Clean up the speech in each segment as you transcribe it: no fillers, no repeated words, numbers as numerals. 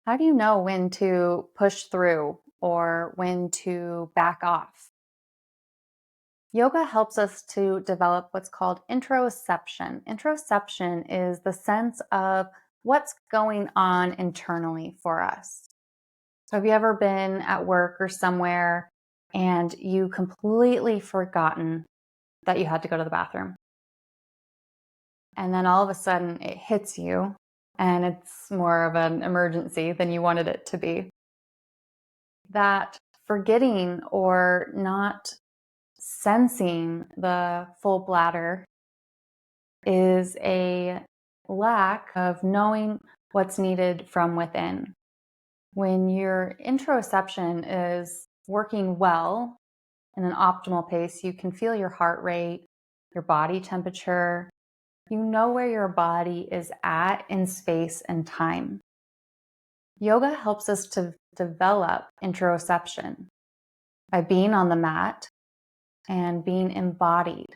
How do you know when to push through or when to back off? Yoga helps us to develop what's called interoception. Interoception is the sense of what's going on internally for us. So, have you ever been at work or somewhere and you completely forgotten that you had to go to the bathroom? And then all of a sudden it hits you and it's more of an emergency than you wanted it to be. That forgetting or not sensing the full bladder is a lack of knowing what's needed from within. When your interoception is working well in an optimal pace, you can feel your heart rate, your body temperature. You know where your body is at in space and time. Yoga helps us to develop interoception by being on the mat and being embodied.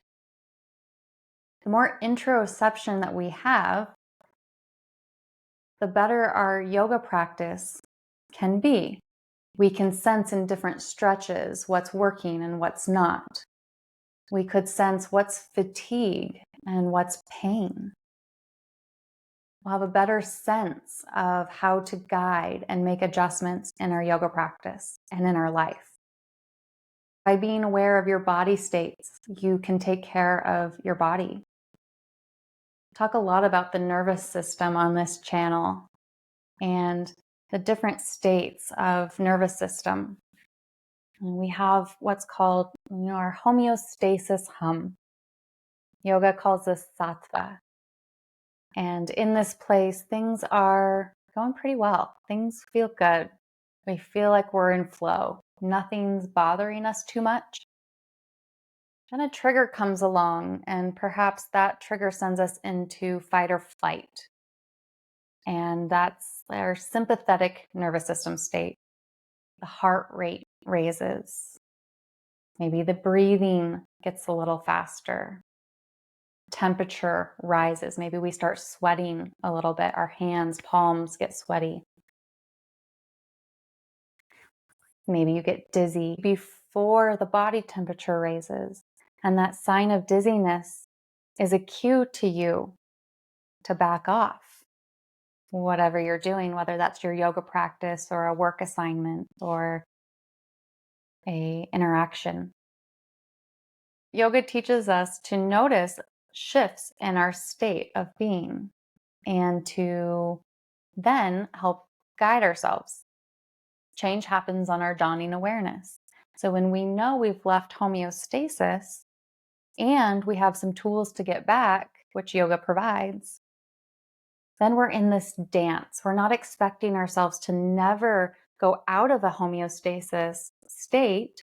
The more interoception that we have, the better our yoga practice can be. We can sense in different stretches what's working and what's not. We could sense what's fatigue and what's pain. We'll have a better sense of how to guide and make adjustments in our yoga practice and in our life. By being aware of your body states, you can take care of your body. Talk a lot about the nervous system on this channel and the different states of nervous system. And we have what's called our homeostasis hum. Yoga calls this sattva. And in this place, things are going pretty well. Things feel good. We feel like we're in flow. Nothing's bothering us too much. Then a trigger comes along, and perhaps that trigger sends us into fight or flight. And that's our sympathetic nervous system state. The heart rate raises. Maybe the breathing gets a little faster. Temperature rises. Maybe we start sweating a little bit. Our hands, palms get sweaty. Maybe you get dizzy before the body temperature raises. And that sign of dizziness is a cue to you to back off whatever you're doing, whether that's your yoga practice or a work assignment or a interaction. Yoga teaches us to notice shifts in our state of being and to then help guide ourselves. Change happens on our dawning awareness. So when we know we've left homeostasis and we have some tools to get back, which yoga provides, then we're in this dance. We're not expecting ourselves to never go out of a homeostasis state,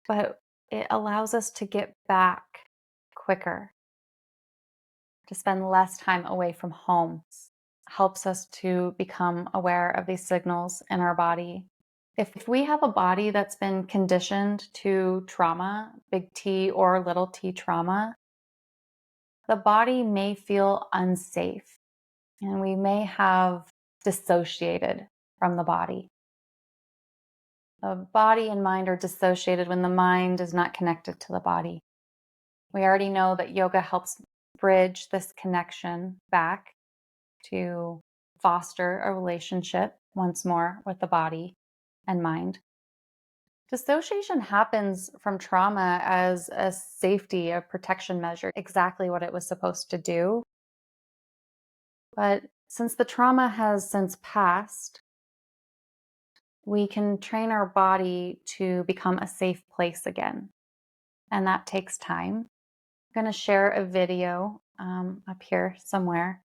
but it allows us to get back quicker, to spend less time away from home. Helps us to become aware of these signals in our body. If we have a body that's been conditioned to trauma, big T or little t trauma, the body may feel unsafe and we may have dissociated from the body. The body and mind are dissociated when the mind is not connected to the body. We already know that yoga helps bridge this connection back to foster a relationship once more with the body and mind. Dissociation happens from trauma as a safety, a protection measure, exactly what it was supposed to do. But since the trauma has since passed, we can train our body to become a safe place again. And that takes time. I'm going to share a video up here somewhere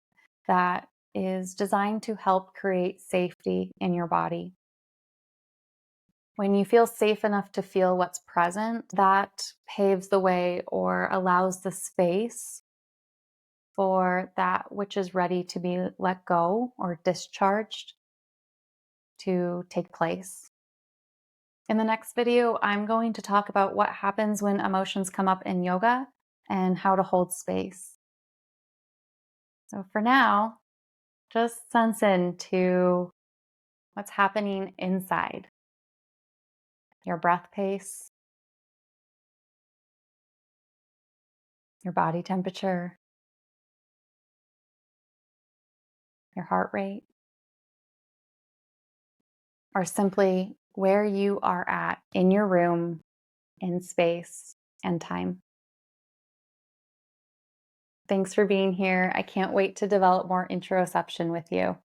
that is designed to help create safety in your body. When you feel safe enough to feel what's present, that paves the way or allows the space for that which is ready to be let go or discharged to take place. In the next video, I'm going to talk about what happens when emotions come up in yoga and how to hold space. So for now, Just sense into what's happening inside your breath pace, your body temperature, your heart rate, or simply where you are at in your room, in space and time. Thanks for being here. I can't wait to develop more interoception with you.